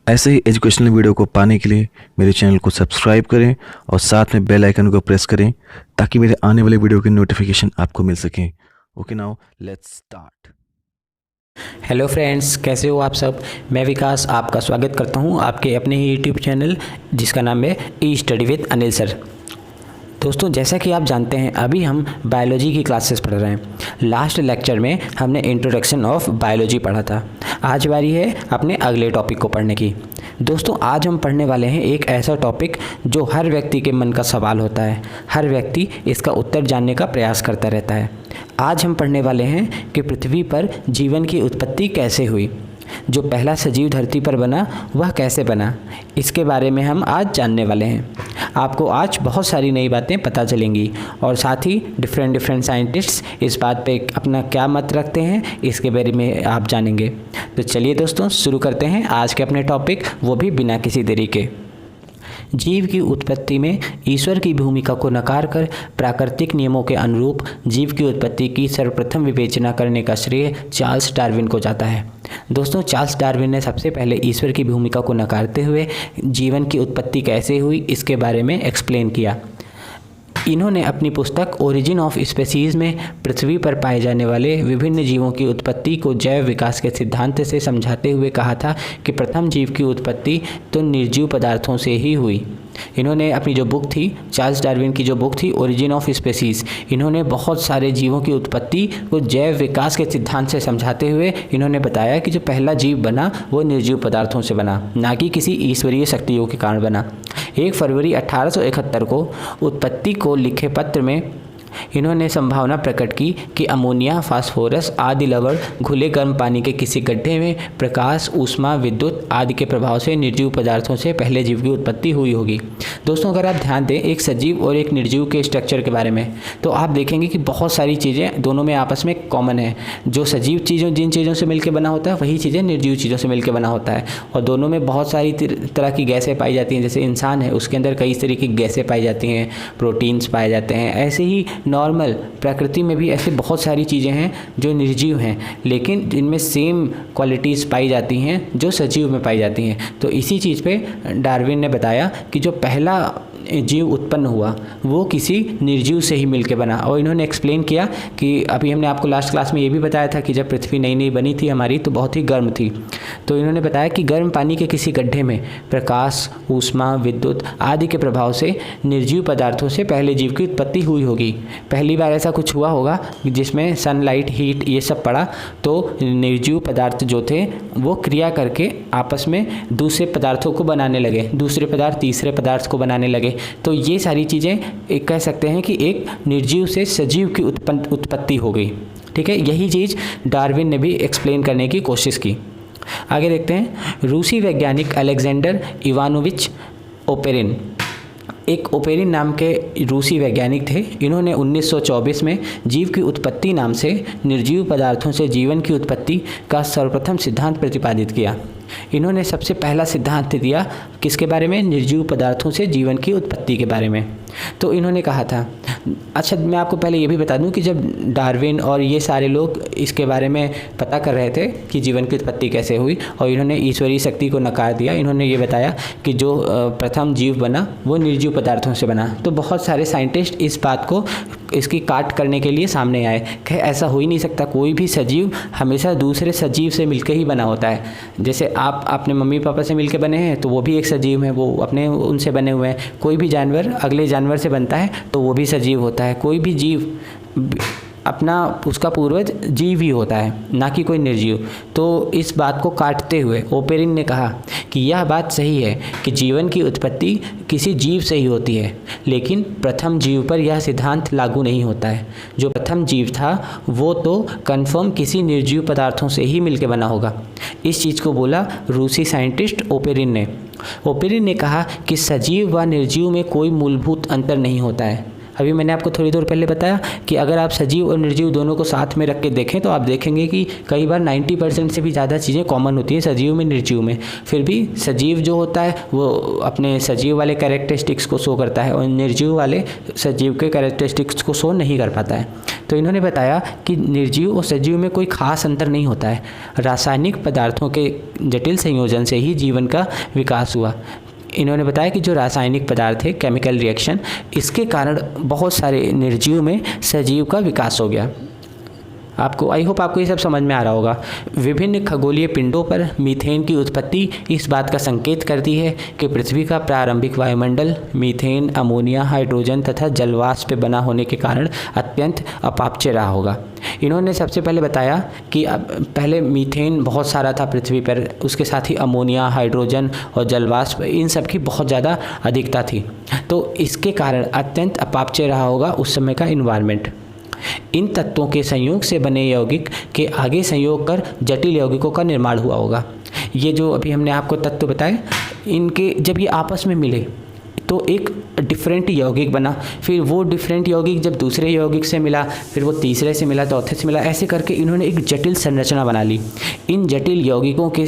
ऐसे ही educational video को पाने के लिए मेरे चैनल को सब्सक्राइब करें और साथ में बेल आइकन को प्रेस करें ताकि मेरे आने वाले वीडियो की नोटिफिकेशन आपको मिल सके। Okay, now let's start. Hello friends, कैसे हो आप सब। मैं विकास आपका स्वागत करता हूं आपके अपने ही यूट्यूब चैनल जिसका नाम है ई स्टडी विद अनिल सर। दोस्तों, जैसा कि आप जानते हैं अभी हम बायोलॉजी की क्लासेस पढ़ रहे हैं। लास्ट लेक्चर में हमने इंट्रोडक्शन ऑफ बायोलॉजी पढ़ा था। आज बारी है अपने अगले टॉपिक को पढ़ने की। दोस्तों, आज हम पढ़ने वाले हैं एक ऐसा टॉपिक जो हर व्यक्ति के मन का सवाल होता है। हर व्यक्ति इसका उत्तर जानने का प्रयास करता रहता है। आज हम पढ़ने वाले हैं कि पृथ्वी पर जीवन की उत्पत्ति कैसे हुई। जो पहला सजीव धरती पर बना वह कैसे बना, इसके बारे में हम आज जानने वाले हैं। आपको आज बहुत सारी नई बातें पता चलेंगी और साथ ही डिफरेंट साइंटिस्ट्स इस बात पे अपना क्या मत रखते हैं इसके बारे में आप जानेंगे। तो चलिए दोस्तों, शुरू करते हैं आज के अपने टॉपिक, वो भी बिना किसी देरी के। जीव की उत्पत्ति में ईश्वर की भूमिका को नकार कर प्राकृतिक नियमों के अनुरूप जीव की उत्पत्ति की सर्वप्रथम विवेचना करने का श्रेय चार्ल्स डार्विन को जाता है। दोस्तों, चार्ल्स डार्विन ने सबसे पहले ईश्वर की भूमिका को नकारते हुए जीवन की उत्पत्ति कैसे हुई इसके बारे में एक्सप्लेन किया। इन्होंने अपनी पुस्तक ओरिजिन ऑफ स्पीसीज में पृथ्वी पर पाए जाने वाले विभिन्न जीवों की उत्पत्ति को जैव विकास के सिद्धांत से समझाते हुए कहा था कि प्रथम जीव की उत्पत्ति तो निर्जीव पदार्थों से ही हुई। इन्होंने अपनी जो बुक थी, चार्ल्स डार्विन की जो बुक थी ओरिजिन ऑफ स्पीसीज, इन्होंने बहुत सारे जीवों की उत्पत्ति को जैव विकास के सिद्धांत से समझाते हुए इन्होंने बताया कि जो पहला जीव बना वो निर्जीव पदार्थों से बना, ना कि किसी ईश्वरीय शक्तियों के कारण बना। 1 फरवरी 1871 को उत्पत्ति को लिखे पत्र में इन्होंने संभावना प्रकट की कि अमोनिया, फास्फोरस आदि लवण घुले गर्म पानी के किसी गड्ढे में प्रकाश, ऊष्मा, विद्युत आदि के प्रभाव से निर्जीव पदार्थों से पहले जीव की उत्पत्ति हुई होगी। दोस्तों, अगर आप ध्यान दें एक सजीव और एक निर्जीव के स्ट्रक्चर के बारे में, तो आप देखेंगे कि बहुत सारी चीज़ें दोनों में आपस में कॉमन है। जो सजीव चीज़ों जिन चीज़ों से मिलकर बना होता है वही चीज़ें निर्जीव चीज़ों से मिलकर बना होता है। और दोनों में बहुत सारी तरह की गैसें पाई जाती हैं। जैसे इंसान है, उसके अंदर कई तरह की गैसें पाई जाती हैं, प्रोटीन्स पाए जाते हैं। ऐसे ही नॉर्मल प्रकृति में भी ऐसे बहुत सारी चीज़ें हैं जो निर्जीव हैं, लेकिन जिनमें सेम क्वालिटीज़ पाई जाती हैं जो सजीव में पाई जाती हैं। तो इसी चीज़ पे डार्विन ने बताया कि जो पहला जीव उत्पन्न हुआ वो किसी निर्जीव से ही मिलके बना। और इन्होंने एक्सप्लेन किया कि अभी हमने आपको लास्ट क्लास में ये भी बताया था कि जब पृथ्वी नई नई बनी थी हमारी तो बहुत ही गर्म थी। तो इन्होंने बताया कि गर्म पानी के किसी गड्ढे में प्रकाश, ऊष्मा, विद्युत आदि के प्रभाव से निर्जीव पदार्थों से पहले जीव की उत्पत्ति हुई होगी। पहली बार ऐसा कुछ हुआ होगा जिसमें सनलाइट, हीट ये सब पड़ा, तो निर्जीव पदार्थ जो थे वो क्रिया करके आपस में दूसरे पदार्थों को बनाने लगे, दूसरे पदार्थ तीसरे पदार्थ को बनाने लगे। तो ये सारी चीज़ें एक कह सकते हैं कि एक निर्जीव से सजीव की उत्पत्ति हो गई। ठीक है, यही चीज़ डार्विन ने भी एक्सप्लेन करने की कोशिश की। आगे देखते हैं। रूसी वैज्ञानिक अलेक्जेंडर इवानोविच ओपेरिन, एक ओपेरिन नाम के रूसी वैज्ञानिक थे। इन्होंने 1924 में जीव की उत्पत्ति नाम से निर्जीव पदार्थों से जीवन की उत्पत्ति का सर्वप्रथम सिद्धांत प्रतिपादित किया। इन्होंने सबसे पहला सिद्धांत दिया किसके बारे में? निर्जीव पदार्थों से जीवन की उत्पत्ति के बारे में। तो इन्होंने कहा था, अच्छा मैं आपको पहले ये भी बता दूं कि जब डार्विन और ये सारे लोग इसके बारे में पता कर रहे थे कि जीवन की उत्पत्ति कैसे हुई और इन्होंने ईश्वरीय शक्ति को नकार दिया, इन्होंने ये बताया कि जो प्रथम जीव बना वो निर्जीव पदार्थों से बना। तो बहुत सारे साइंटिस्ट इस बात को इसकी काट करने के लिए सामने आए कि ऐसा हो ही नहीं सकता, कोई भी सजीव हमेशा दूसरे सजीव से मिलकर ही बना होता है। जैसे आप अपने मम्मी पापा से मिलकर बने हैं तो वो भी एक सजीव है, वो अपने उनसे बने हुए हैं। कोई भी जानवर अगले जानवर से बनता है तो वो भी सजीव होता है। कोई भी जीव अपना उसका पूर्वज जीव ही होता है, ना कि कोई निर्जीव। तो इस बात को काटते हुए ओपेरिन ने कहा कि यह बात सही है कि जीवन की उत्पत्ति किसी जीव से ही होती है, लेकिन प्रथम जीव पर यह सिद्धांत लागू नहीं होता है। जो प्रथम जीव था वो तो कन्फर्म किसी निर्जीव पदार्थों से ही मिलकर बना होगा। इस चीज़ को बोला रूसी साइंटिस्ट ओपेरिन ने। ओपेरिन ने कहा कि सजीव व निर्जीव में कोई मूलभूत अंतर नहीं होता है। अभी मैंने आपको थोड़ी देर पहले बताया कि अगर आप सजीव और निर्जीव दोनों को साथ में रख के देखें तो आप देखेंगे कि कई बार 90% से भी ज़्यादा चीज़ें कॉमन होती हैं सजीव में निर्जीव में। फिर भी सजीव जो होता है वो अपने सजीव वाले कैरेक्टरिस्टिक्स को शो करता है और निर्जीव वाले सजीव के कैरेक्टरिस्टिक्स को शो नहीं कर पाता है। तो इन्होंने बताया कि निर्जीव और सजीव में कोई खास अंतर नहीं होता है, रासायनिक पदार्थों के जटिल संयोजन से ही जीवन का विकास हुआ। इन्होंने बताया कि जो रासायनिक पदार्थ है, केमिकल रिएक्शन, इसके कारण बहुत सारे निर्जीव में सजीव का विकास हो गया। आपको आई होप आपको ये सब समझ में आ रहा होगा। विभिन्न खगोलीय पिंडों पर मीथेन की उत्पत्ति इस बात का संकेत करती है कि पृथ्वी का प्रारंभिक वायुमंडल मीथेन, अमोनिया, हाइड्रोजन तथा जलवाष्प बना होने के कारण अत्यंत अपापच्य रहा होगा। इन्होंने सबसे पहले बताया कि पहले मीथेन बहुत सारा था पृथ्वी पर, उसके साथ ही अमोनिया, हाइड्रोजन और जलवाष्प, इन सब की बहुत ज़्यादा अधिकता थी। तो इसके कारण अत्यंत अपापच्य रहा होगा उस समय का इन्वायरमेंट। इन तत्वों के संयोग से बने यौगिक के आगे संयोग कर जटिल यौगिकों का निर्माण हुआ होगा। ये जो अभी हमने आपको तत्व बताए, इनके जब ये आपस में मिले तो एक डिफरेंट यौगिक बना, फिर वो डिफरेंट यौगिक जब दूसरे यौगिक से मिला, फिर वो तीसरे से मिला, चौथे से मिला, ऐसे करके इन्होंने एक जटिल संरचना बना ली। इन जटिल यौगिकों के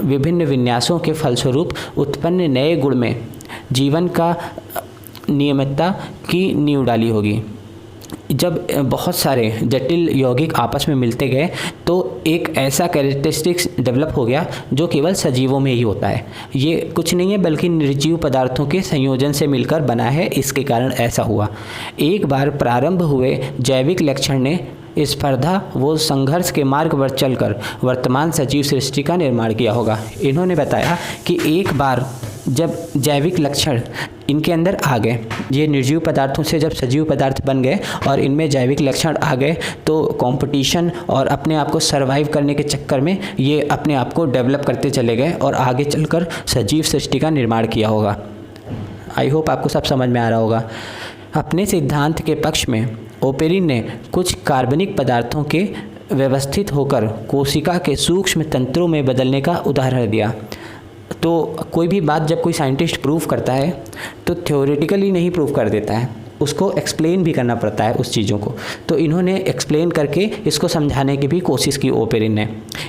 विभिन्न विन्यासों के फलस्वरूप उत्पन्न नए गुण में जीवन का नियमितता की नींव डाली होगी। जब बहुत सारे जटिल यौगिक आपस में मिलते गए तो एक ऐसा कैरेक्टरिस्टिक्स डेवलप हो गया जो केवल सजीवों में ही होता है। ये कुछ नहीं है बल्कि निर्जीव पदार्थों के संयोजन से मिलकर बना है, इसके कारण ऐसा हुआ। एक बार प्रारंभ हुए जैविक लक्षण ने स्पर्धा व संघर्ष के मार्ग पर चलकर वर्तमान सजीव सृष्टि का निर्माण किया होगा। इन्होंने बताया कि एक बार जब जैविक लक्षण इनके अंदर आ गए, ये निर्जीव पदार्थों से जब सजीव पदार्थ बन गए और इनमें जैविक लक्षण आ गए, तो कंपटीशन और अपने आप को सरवाइव करने के चक्कर में ये अपने आप को डेवलप करते चले गए और आगे चलकर सजीव सृष्टि का निर्माण किया होगा। आई होप आपको सब समझ में आ रहा होगा। अपने सिद्धांत के पक्ष में ओपेरिन ने कुछ कार्बनिक पदार्थों के व्यवस्थित होकर कोशिका के सूक्ष्म तंत्रों में बदलने का उदाहरण दिया। तो कोई भी बात जब कोई साइंटिस्ट प्रूव करता है तो थ्योरेटिकली नहीं प्रूव कर देता है, उसको एक्सप्लेन भी करना पड़ता है उस चीज़ों को। तो इन्होंने एक्सप्लेन करके इसको समझाने की भी कोशिश की ओपेरिन ने।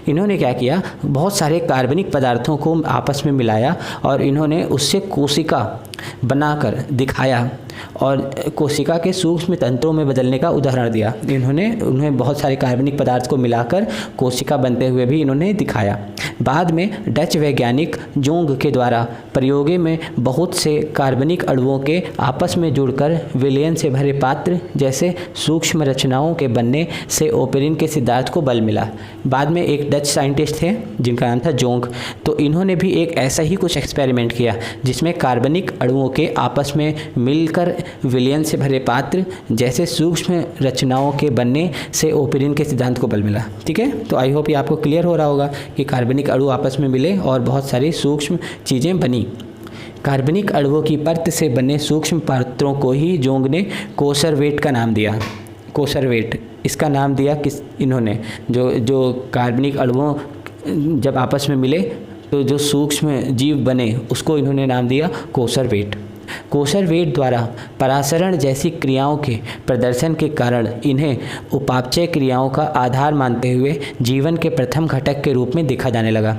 इन्होंने क्या किया, बहुत सारे कार्बनिक पदार्थों को आपस में मिलाया और इन्होंने उससे कोशिका बनाकर दिखाया और कोशिका के सूक्ष्म तंत्रों में बदलने का उदाहरण दिया। उन्हें बहुत सारे कार्बनिक पदार्थ को मिलाकर कोशिका बनते हुए भी इन्होंने दिखाया। बाद में डच वैज्ञानिक जोंग के द्वारा प्रयोगों में बहुत से कार्बनिक अणुओं के आपस में जुड़कर विलयन से भरे पात्र जैसे सूक्ष्म रचनाओं के बनने से ओपेरिन के सिद्धांत को बल मिला। बाद में एक डच साइंटिस्ट थे जिनका नाम था जोंग, तो इन्होंने भी एक ऐसा ही कुछ एक्सपेरिमेंट किया जिसमें कार्बनिक अणुओं के आपस में मिलकर विलयन से भरे पात्र जैसे सूक्ष्म रचनाओं के बनने से ओपेरिन के सिद्धांत को बल मिला। ठीक है, तो आई होप ये आपको क्लियर हो रहा होगा कि कार्बनिक अणु आपस में मिले और बहुत सारी सूक्ष्म चीज़ें बनी। कार्बनिक अणुओं की परत से बने सूक्ष्म पात्रों को ही जोंग ने कोसरवेट का नाम दिया। कोसरवेट इसका नाम दिया किस इन्होंने, जो कार्बनिक अणुओं जब आपस में मिले तो जो सूक्ष्म जीव बने उसको इन्होंने नाम दिया कोसरवेट। कोसरवेट द्वारा परासरण जैसी क्रियाओं के प्रदर्शन के कारण इन्हें उपापचय क्रियाओं का आधार मानते हुए जीवन के प्रथम घटक के रूप में देखा जाने लगा।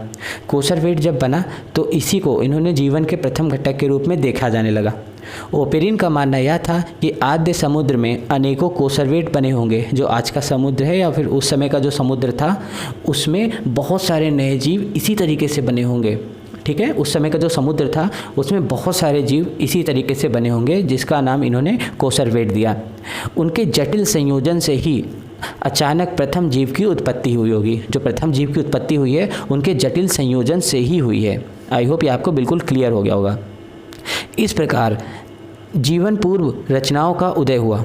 कोसरवेट जब बना तो इसी को इन्होंने जीवन के प्रथम घटक के रूप में देखा जाने लगा। ओपेरिन का मानना यह था कि आद्य समुद्र में अनेकों कोसरवेट बने होंगे। जो आज का समुद्र है या फिर उस समय का जो समुद्र था उसमें बहुत सारे नए जीव इसी तरीके से बने होंगे। ठीक है, उस समय का जो समुद्र था उसमें बहुत सारे जीव इसी तरीके से बने होंगे जिसका नाम इन्होंने कोसरवेट दिया। उनके जटिल संयोजन से ही अचानक प्रथम जीव की उत्पत्ति हुई होगी। जो प्रथम जीव की उत्पत्ति हुई है उनके जटिल संयोजन से ही हुई है। आई होप ये आपको बिल्कुल क्लियर हो गया होगा। इस प्रकार जीवन पूर्व रचनाओं का उदय हुआ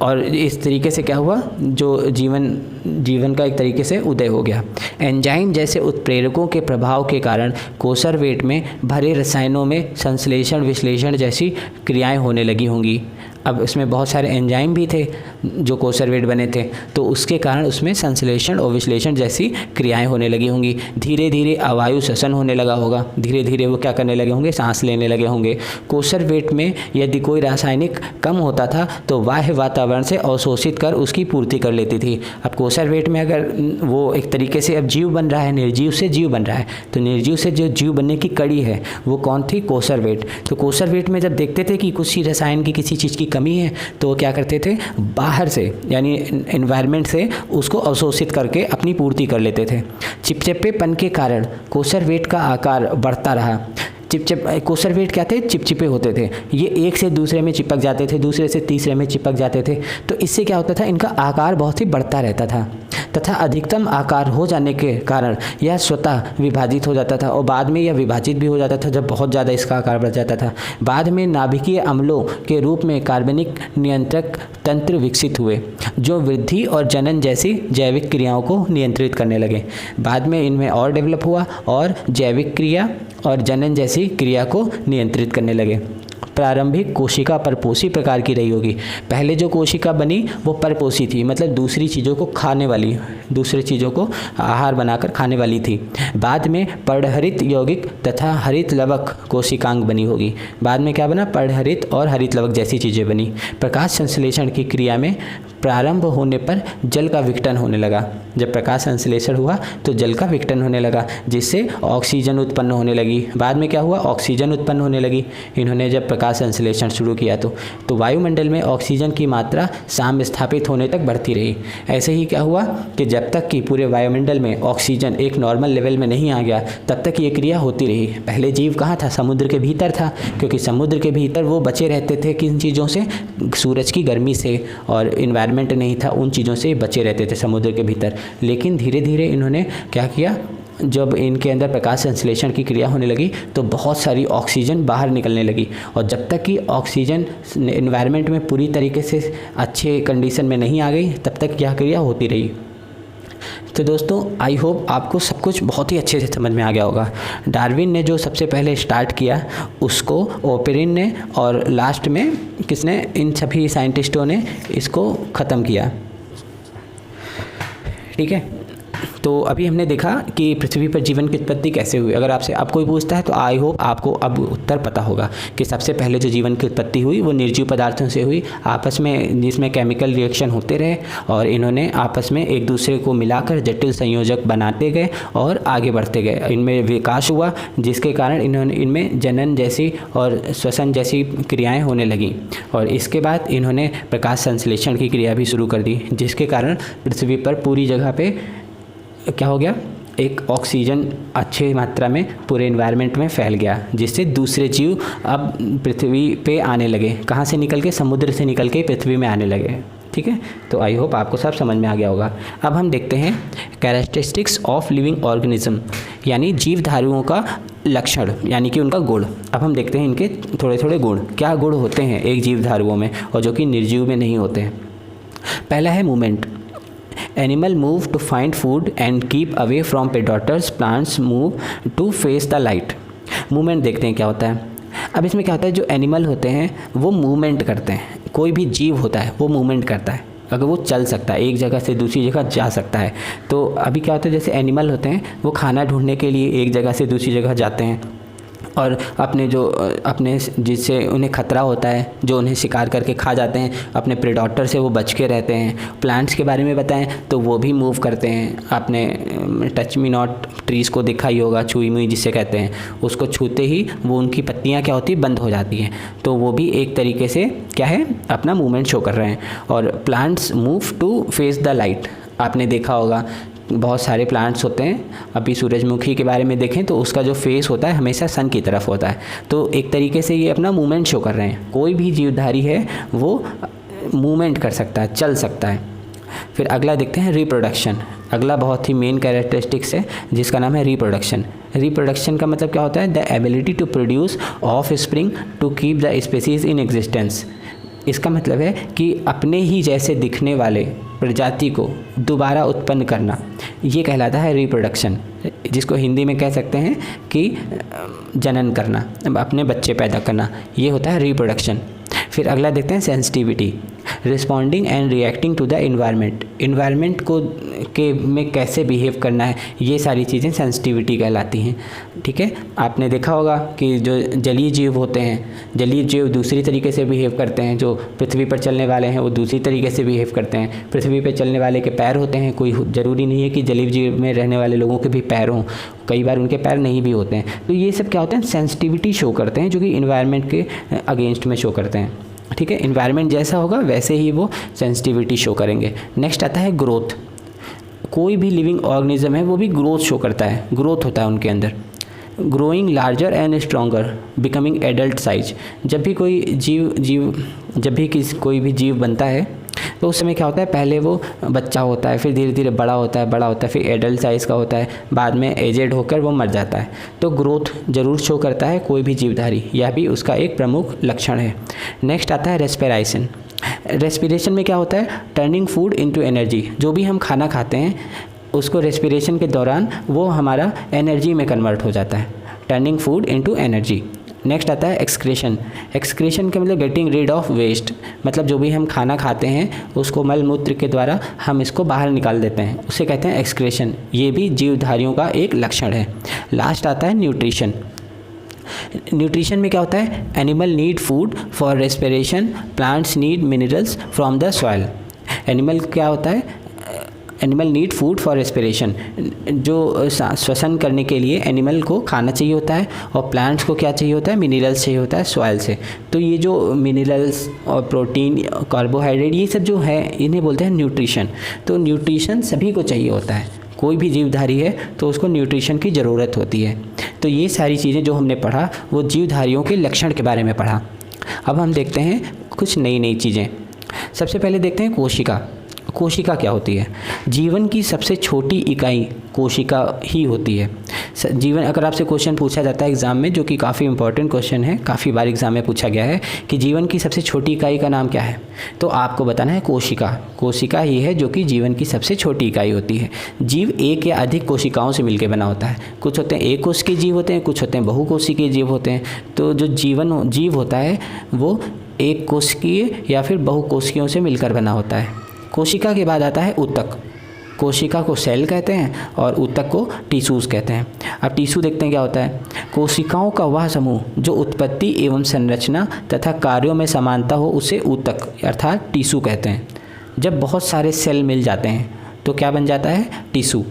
और इस तरीके से क्या हुआ, जो जीवन का एक तरीके से उदय हो गया। एंजाइम जैसे उत्प्रेरकों के प्रभाव के कारण कोसरवेट में भरे रसायनों में संश्लेषण विश्लेषण जैसी क्रियाएं होने लगी होंगी। अब इसमें बहुत सारे एंजाइम भी थे जो कोसरवेट बने थे, तो उसके कारण उसमें संश्लेषण और विश्लेषण जैसी क्रियाएं होने लगी होंगी। धीरे धीरे अवायु श्वसन होने लगा होगा, धीरे धीरे वो क्या करने लगे होंगे, सांस लेने लगे होंगे। कोसरवेट में यदि कोई रासायनिक कम होता था तो बाह्य वातावरण से अवशोषित कर उसकी पूर्ति कर लेती थी। अब कोसरवेट में अगर वो एक तरीके से अब जीव बन रहा है, निर्जीव से जीव बन रहा है, तो निर्जीव से जो जीव बनने की कड़ी है वो कौन थी, कोसरवेट। तो कोसरवेट में जब देखते थे कि किसी रसायन की किसी चीज़ की कमी है तो वो क्या करते थे, बाहर से यानी एनवायरनमेंट से उसको अवशोषित करके अपनी पूर्ति कर लेते थे। चिपचिपेपन के कारण कोसरवेट का आकार बढ़ता रहा। कोसरवेट क्या थे, चिपचिपे होते थे, ये एक से दूसरे में चिपक जाते थे, दूसरे से तीसरे में चिपक जाते थे। तो इससे क्या होता था, इनका आकार बहुत ही बढ़ता रहता था तथा अधिकतम आकार हो जाने के कारण यह स्वतः विभाजित हो जाता था और बाद में यह विभाजित भी हो जाता था जब बहुत ज़्यादा इसका आकार बढ़ जाता था। बाद में नाभिकीय अम्लों के रूप में कार्बनिक नियंत्रक तंत्र विकसित हुए जो वृद्धि और जनन जैसी जैविक क्रियाओं को नियंत्रित करने लगे। बाद में इनमें और डेवलप हुआ और जैविक क्रिया और जनन जैसी क्रिया को नियंत्रित करने लगे। प्रारंभिक कोशिका परपोषी प्रकार की रही होगी। पहले जो कोशिका बनी वो परपोषी थी, मतलब दूसरी चीज़ों को खाने वाली, दूसरी चीज़ों को आहार बनाकर खाने वाली थी। बाद में पर्णहरित यौगिक तथा हरित लवक कोशिकांग बनी होगी। बाद में क्या बना, पर्णहरित और हरित लवक जैसी चीज़ें बनी। प्रकाश संश्लेषण की क्रिया में प्रारंभ होने पर जल का विघटन होने लगा। जब प्रकाश संश्लेषण हुआ तो जल का विघटन होने लगा जिससे ऑक्सीजन उत्पन्न होने लगी। बाद में क्या हुआ, ऑक्सीजन उत्पन्न होने लगी। इन्होंने जब प्रकाश संश्लेषण शुरू किया तो वायुमंडल में ऑक्सीजन की मात्रा साम्यस्थापित होने तक बढ़ती रही। ऐसे ही क्या हुआ कि जब तक कि पूरे वायुमंडल में ऑक्सीजन एक नॉर्मल लेवल में नहीं आ गया तब तक ये क्रिया होती रही। पहले जीव कहाँ था, समुद्र के भीतर था, क्योंकि समुद्र के भीतर वो बचे रहते थे किन चीज़ों से, सूरज की गर्मी से, और इन्वायरमेंट नहीं था, उन चीज़ों से बचे रहते थे समुद्र के भीतर। लेकिन धीरे धीरे इन्होंने क्या किया, जब इनके अंदर प्रकाश संश्लेषण की क्रिया होने लगी तो बहुत सारी ऑक्सीजन बाहर निकलने लगी, और जब तक कि ऑक्सीजन एनवायरनमेंट में पूरी तरीके से अच्छे कंडीशन में नहीं आ गई तब तक यह क्रिया होती रही। तो दोस्तों आई होप आपको सब कुछ बहुत ही अच्छे से समझ में आ गया होगा। डार्विन ने जो सबसे पहले स्टार्ट किया उसको ओपेरिन ने, और लास्ट में किसने, इन सभी साइंटिस्टों ने इसको ख़त्म किया। ठीक है, तो अभी हमने देखा कि पृथ्वी पर जीवन की उत्पत्ति कैसे हुई। अगर आपसे अब कोई पूछता है तो आई होप आपको अब उत्तर पता होगा कि सबसे पहले जो जीवन की उत्पत्ति हुई वो निर्जीव पदार्थों से हुई, आपस में जिसमें केमिकल रिएक्शन होते रहे और इन्होंने आपस में एक दूसरे को मिलाकर जटिल संयोजक बनाते गए और आगे बढ़ते गए। इनमें विकास हुआ जिसके कारण इनमें जनन जैसी और श्वसन जैसी क्रियाएँ होने लगीं, और इसके बाद इन्होंने प्रकाश संश्लेषण की क्रिया भी शुरू कर दी जिसके कारण पृथ्वी पर पूरी जगह पे क्या हो गया, एक ऑक्सीजन अच्छे मात्रा में पूरे एनवायरनमेंट में फैल गया, जिससे दूसरे जीव अब पृथ्वी पे आने लगे। कहाँ से निकल के, समुद्र से निकल के पृथ्वी में आने लगे। ठीक है, तो आई होप आपको सब समझ में आ गया होगा। अब हम देखते हैं कैरेक्टरिस्टिक्स ऑफ लिविंग ऑर्गेनिज्म, यानी जीवधारुओं का लक्षण यानी कि उनका गुण। अब हम देखते हैं इनके थोड़े थोड़े गुण, क्या गुण होते हैं एक जीवधारुओं में और जो कि निर्जीव में नहीं होते हैं। पहला है movement. Animal move to find food and keep away from predators. Plants move to face the light. Movement देखते हैं क्या होता है। अब इसमें क्या होता है, जो एनिमल होते हैं वो मूवमेंट करते हैं। कोई भी जीव होता है वो मूवमेंट करता है, अगर वो चल सकता है, एक जगह से दूसरी जगह जा सकता है। तो अभी क्या होता है, जैसे एनिमल होते हैं वो खाना ढूंढने के लिए एक जगह से दूसरी जगह जाते हैं और अपने जिससे उन्हें खतरा होता है, जो उन्हें शिकार करके खा जाते हैं, अपने प्रेडेटर से वो बच के रहते हैं। प्लांट्स के बारे में बताएं तो वो भी मूव करते हैं। आपने टच मी नॉट ट्रीज़ को देखा ही होगा, छुई मुई जिसे कहते हैं, उसको छूते ही वो उनकी पत्तियां क्या होती, बंद हो जाती हैं। तो वो भी एक तरीके से क्या है, अपना मूवमेंट शो कर रहे हैं। और plants move to face the light, आपने देखा होगा बहुत सारे प्लांट्स होते हैं। अभी सूरजमुखी के बारे में देखें तो उसका जो फेस होता है हमेशा सन की तरफ होता है। तो एक तरीके से ये अपना मूवमेंट शो कर रहे हैं। कोई भी जीवधारी है वो मूवमेंट कर सकता है, चल सकता है। फिर अगला देखते हैं रिप्रोडक्शन। अगला बहुत ही मेन कैरेक्टरिस्टिक्स है जिसका नाम है रिप्रोडक्शन। रिप्रोडक्शन का मतलब क्या होता है, the ability to produce offspring to keep the species in existence. इसका मतलब है कि अपने ही जैसे दिखने वाले प्रजाति को दोबारा उत्पन्न करना, ये कहलाता है रिप्रोडक्शन, जिसको हिंदी में कह सकते हैं कि जनन करना, अपने बच्चे पैदा करना, ये होता है रिप्रोडक्शन। फिर अगला देखते हैं sensitivity. Responding and reacting to the environment, environment को में कैसे बिहेव करना है, ये सारी चीज़ें सेंसिटिविटी कहलाती हैं। ठीक है, आपने देखा होगा कि जो जलीय जीव होते हैं, जलीय जीव दूसरी तरीके से बिहेव करते हैं, जो पृथ्वी पर चलने वाले हैं वो दूसरी तरीके से बिहेव करते हैं। पृथ्वी पर चलने वाले के पैर होते हैं, कोई ज़रूरी नहीं है कि जलीय जीव में रहने वाले लोगों के भी पैर हों, कई बार उनके पैर नहीं भी होते हैं। तो ये सब क्या होते हैं, सेंसिटिविटी शो करते हैं, जो कि इन्वायरमेंट के अगेंस्ट में शो करते हैं। ठीक है, इन्वायरमेंट जैसा होगा वैसे ही वो सेंसिटिविटी शो करेंगे। नेक्स्ट आता है ग्रोथ। कोई भी लिविंग ऑर्गेनिज्म है वो भी ग्रोथ शो करता है, ग्रोथ होता है उनके अंदर। Growing larger and stronger, becoming adult size. जब भी कोई कोई भी जीव बनता है तो उस समय क्या होता है, पहले वो बच्चा होता है, फिर धीरे धीरे बड़ा होता है, फिर एडल्ट साइज़ का होता है, बाद में एजेड होकर वो मर जाता है। तो ग्रोथ जरूर शो करता है कोई भी जीवधारी, यह भी उसका एक प्रमुख लक्षण है। नेक्स्ट आता है रेस्पिरेशन। रेस्पिरेशन में क्या होता है, टर्निंग फूड इनटू एनर्जी। जो भी हम खाना खाते हैं उसको रेस्पिरेशन के दौरान वो हमारा एनर्जी में कन्वर्ट हो जाता है, turning food into energy. Next आता है एक्सक्रीशन। एक्सक्रीशन का मतलब गेटिंग रिड ऑफ वेस्ट, मतलब जो भी हम खाना खाते हैं उसको मल मूत्र के द्वारा हम इसको बाहर निकाल देते हैं, उसे कहते हैं एक्सक्रीशन। ये भी जीवधारियों का एक लक्षण है। लास्ट आता है न्यूट्रिशन। न्यूट्रिशन में क्या होता है, animal need food for respiration, plants need minerals from the soil. Animal क्या होता है, animal need food for respiration. जो श्वसन करने के लिए एनिमल को खाना चाहिए होता है, और प्लांट्स को क्या चाहिए होता है, मिनरल्स चाहिए होता है सॉइल से। तो ये जो मिनरल्स और प्रोटीन, कार्बोहाइड्रेट, ये सब जो है इन्हें बोलते हैं न्यूट्रिशन। तो न्यूट्रिशन सभी को चाहिए होता है, कोई भी जीवधारी है तो उसको न्यूट्रिशन की ज़रूरत होती है। तो ये सारी चीज़ें जो हमने पढ़ा वो जीवधारियों के लक्षण के बारे में पढ़ा। अब हम देखते हैं कुछ नई नई चीज़ें। सबसे पहले देखते हैं कोशिका। कोशिका क्या होती है, जीवन की सबसे छोटी इकाई कोशिका ही होती है। जीवन, अगर आपसे क्वेश्चन पूछा जाता है एग्ज़ाम में, जो कि काफ़ी इंपॉर्टेंट क्वेश्चन है, काफ़ी बार एग्ज़ाम में पूछा गया है कि जीवन की सबसे छोटी इकाई का नाम क्या है, तो आपको बताना है कोशिका। कोशिका ही है जो कि जीवन की सबसे छोटी इकाई होती है। जीव एक या अधिक कोशिकाओं से मिलकर बना होता है। कुछ होते हैं एक कोशिकीय जीव होते हैं, कुछ होते हैं बहुकोशिकीय जीव होते हैं। तो जो जीव होता है वो एक कोशिकीय या फिर बहुकोशिकीयों से मिलकर बना होता है। कोशिका के बाद आता है ऊतक। कोशिका को सेल कहते हैं और ऊतक को टिश्यूज़ कहते हैं। अब टिश्यू देखते हैं क्या होता है, कोशिकाओं का वह समूह जो उत्पत्ति एवं संरचना तथा कार्यों में समानता हो उसे ऊतक अर्थात टिश्यू कहते हैं। जब बहुत सारे सेल मिल जाते हैं तो क्या बन जाता है, टिश्यू।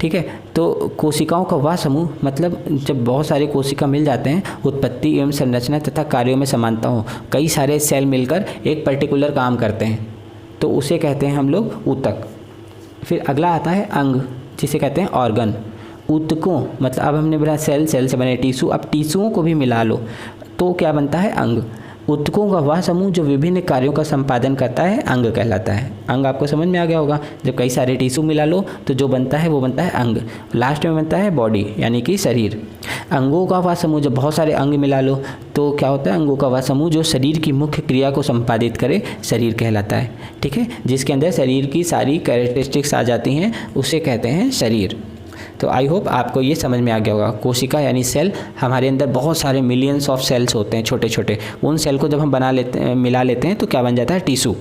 ठीक है, तो कोशिकाओं का वह समूह मतलब जब बहुत सारे कोशिका मिल जाते हैं, उत्पत्ति एवं संरचना तथा कार्यों में समानता हो, कई सारे सेल मिलकर एक पर्टिकुलर काम करते हैं, तो उसे कहते हैं हम लोग ऊतक। फिर अगला आता है अंग, जिसे कहते हैं ऑर्गन। ऊतकों मतलब अब हमने बोला सेल से बने टिश्यू, अब टिश्यूओं को भी मिला लो तो क्या बनता है, अंग। ऊतकों का वह समूह जो विभिन्न कार्यों का संपादन करता है अंग कहलाता है। अंग आपको समझ में आ गया होगा, जब कई सारे टिश्यू मिला लो तो जो बनता है वो बनता है अंग। लास्ट में बनता है बॉडी यानी कि शरीर। अंगों का वह समूह, जब बहुत सारे अंग मिला लो तो क्या होता है, अंगों का वह समूह जो शरीर की मुख्य क्रिया को संपादित करे शरीर कहलाता है। ठीक है, जिसके अंदर शरीर की सारी कैरेक्टरिस्टिक्स आ जाती हैं उसे कहते हैं शरीर। तो आई होप आपको ये समझ में आ गया होगा। कोशिका यानी सेल, हमारे अंदर बहुत सारे मिलियंस ऑफ सेल्स होते हैं छोटे छोटे, उन सेल को जब हम मिला लेते हैं तो क्या बन जाता है, टिश्यू।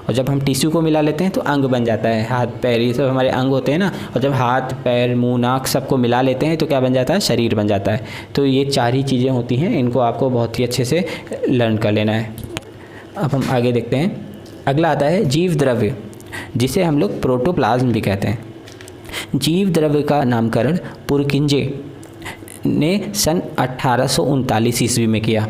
और जब हम टिश्यू को मिला लेते हैं तो अंग बन जाता है, हाथ पैर ये सब हमारे अंग होते हैं ना। और जब हाथ पैर मुंह नाक सबको मिला लेते हैं तो क्या बन जाता है, शरीर बन जाता है। तो ये चार ही चीज़ें होती हैं, इनको आपको बहुत ही अच्छे से लर्न कर लेना है। अब हम आगे देखते हैं। अगला आता है जीव द्रव्य, जिसे हम लोग प्रोटोप्लाज्म भी कहते हैं। जीव द्रव्य का नामकरण पुरकिंजे ने सन 1839 ईस्वी में किया।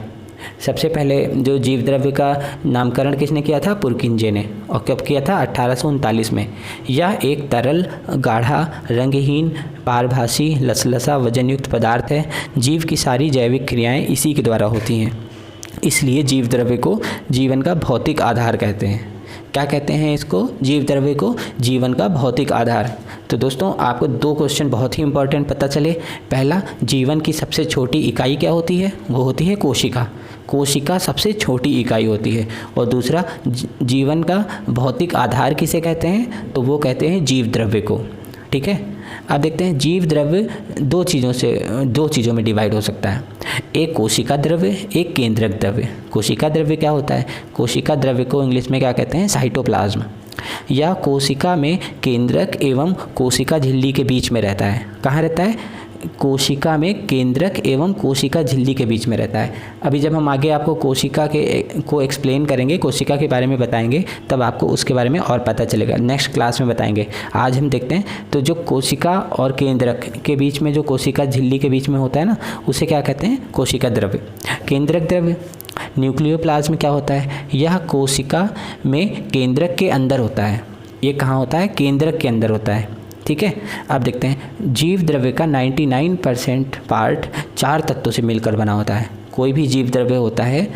सबसे पहले जो जीव द्रव्य का नामकरण किसने किया था, पुरकिंजे ने। और कब किया था, 1839 में। यह एक तरल गाढ़ा रंगहीन पारभासी लसलसा वजनयुक्त पदार्थ है। जीव की सारी जैविक क्रियाएं इसी के द्वारा होती हैं, इसलिए जीव द्रव्य को जीवन का भौतिक आधार कहते हैं। क्या कहते हैं इसको, जीव द्रव्य को जीवन का भौतिक आधार। तो दोस्तों आपको दो क्वेश्चन बहुत ही इंपॉर्टेंट पता चले। पहला, जीवन की सबसे छोटी इकाई क्या होती है, वो होती है कोशिका। कोशिका सबसे छोटी इकाई होती है। और दूसरा, जीवन का भौतिक आधार किसे कहते हैं, तो वो कहते हैं जीव द्रव्य को। ठीक है, अब देखते हैं जीव द्रव्य दो चीज़ों में डिवाइड हो सकता है, एक कोशिका द्रव्य, एक केंद्रक द्रव्य। कोशिका द्रव्य क्या होता है, कोशिका द्रव्य को इंग्लिश में क्या कहते हैं, साइटोप्लाज्म। या कोशिका में केंद्रक एवं कोशिका झिल्ली के बीच में रहता है। कहाँ रहता है, कोशिका में केंद्रक एवं कोशिका झिल्ली के बीच में रहता है। अभी जब हम आगे आपको कोशिका को एक्सप्लेन करेंगे, कोशिका के बारे में बताएंगे, तब आपको उसके बारे में और पता चलेगा, नेक्स्ट क्लास में बताएंगे। आज हम देखते हैं तो जो कोशिका और केंद्रक के बीच में, जो कोशिका झिल्ली के बीच में होता है ना, उसे क्या कहते हैं, कोशिका द्रव्य। केंद्रक द्रव्य, न्यूक्लियोप्लाज्म क्या होता है? यह कोशिका में केंद्रक के अंदर होता है। ये कहाँ होता है? केंद्रक के अंदर होता है। ठीक है, अब देखते हैं जीव द्रव्य का 99% पार्ट 4 तत्वों से मिलकर बना होता है। कोई भी जीव द्रव्य होता है,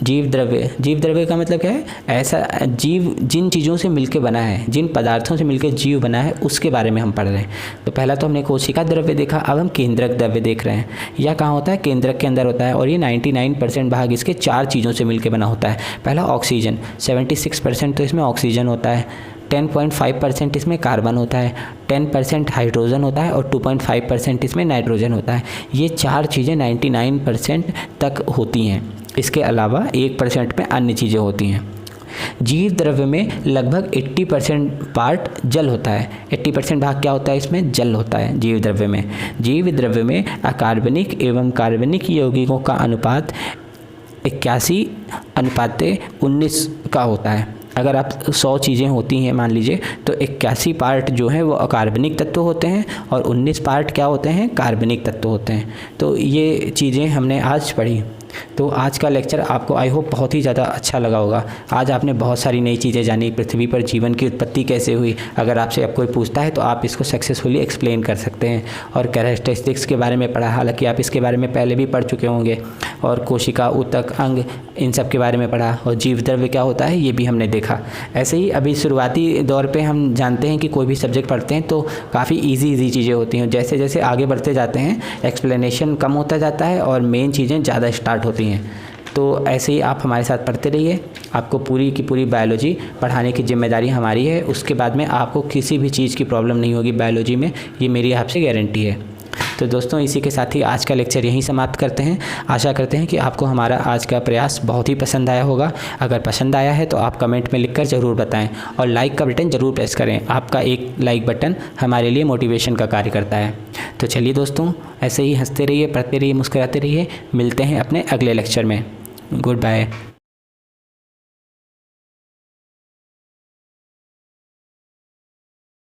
जीव द्रव्य का मतलब क्या है? ऐसा जीव जिन चीज़ों से मिलकर बना है, जिन पदार्थों से मिलकर जीव बना है, उसके बारे में हम पढ़ रहे हैं। तो पहला तो हमने कोशिका द्रव्य देखा, अब हम केंद्रक द्रव्य देख रहे हैं। यह कहाँ होता है? केंद्रक के अंदर होता है और ये 99% भाग इसके 4 चीज़ों से मिलकर बना होता है। पहला ऑक्सीजन, 76% तो इसमें ऑक्सीजन होता है, 10.5% इसमें कार्बन होता है, 10% हाइड्रोजन होता है और 2.5% इसमें नाइट्रोजन होता है। ये 4 चीज़ें 99% तक होती हैं। इसके अलावा 1% में अन्य चीज़ें होती हैं। जीव द्रव्य में लगभग 80% पार्ट जल होता है। 80% भाग क्या होता है? इसमें जल होता है जीव द्रव्य में। जीव द्रव्य में अकार्बनिक एवं कार्बनिक यौगिकों का अनुपात 81:19 का होता है। अगर आप 100 चीज़ें होती हैं मान लीजिए, तो 81 पार्ट जो है वो अकार्बनिक तत्व होते हैं और 19 पार्ट क्या होते हैं? कार्बनिक तत्व होते हैं। तो ये चीज़ें हमने आज पढ़ी। तो आज का लेक्चर आपको आई होप बहुत ही ज़्यादा अच्छा लगा होगा। आज आपने बहुत सारी नई चीज़ें जानी, पृथ्वी पर जीवन की उत्पत्ति कैसे हुई। अगर आपसे अब कोई पूछता है तो आप इसको सक्सेसफुली एक्सप्लेन कर सकते हैं। और कैरेक्टरिस्टिक्स के बारे में पढ़ा, हालांकि आप इसके बारे में पहले भी पढ़ चुके होंगे। और कोशिका, ऊतक, अंग, इन सब के बारे में पढ़ा। और जीव द्रव्य क्या होता है ये भी हमने देखा। ऐसे ही अभी शुरुआती दौर पे हम जानते हैं कि कोई भी सब्जेक्ट पढ़ते हैं तो काफ़ी इजी चीज़ें होती हैं। जैसे जैसे आगे बढ़ते जाते हैं एक्सप्लेनेशन कम होता जाता है और मेन चीज़ें ज़्यादा स्टार्ट होती हैं। तो ऐसे ही आप हमारे साथ पढ़ते रहिए। आपको पूरी की पूरी बायोलॉजी पढ़ाने की जिम्मेदारी हमारी है। उसके बाद में आपको किसी भी चीज़ की प्रॉब्लम नहीं होगी बायोलॉजी में, ये मेरी आपसे गारंटी है। तो दोस्तों इसी के साथ ही आज का लेक्चर यहीं समाप्त करते हैं। आशा करते हैं कि आपको हमारा आज का प्रयास बहुत ही पसंद आया होगा। अगर पसंद आया है तो आप कमेंट में लिखकर ज़रूर बताएं और लाइक का बटन ज़रूर प्रेस करें। आपका एक लाइक बटन हमारे लिए मोटिवेशन का कार्य करता है। तो चलिए दोस्तों, ऐसे ही हंसते रहिए, पढ़ते रहिए, मुस्कुराते रहिए। मिलते हैं अपने अगले लेक्चर में। Good bye.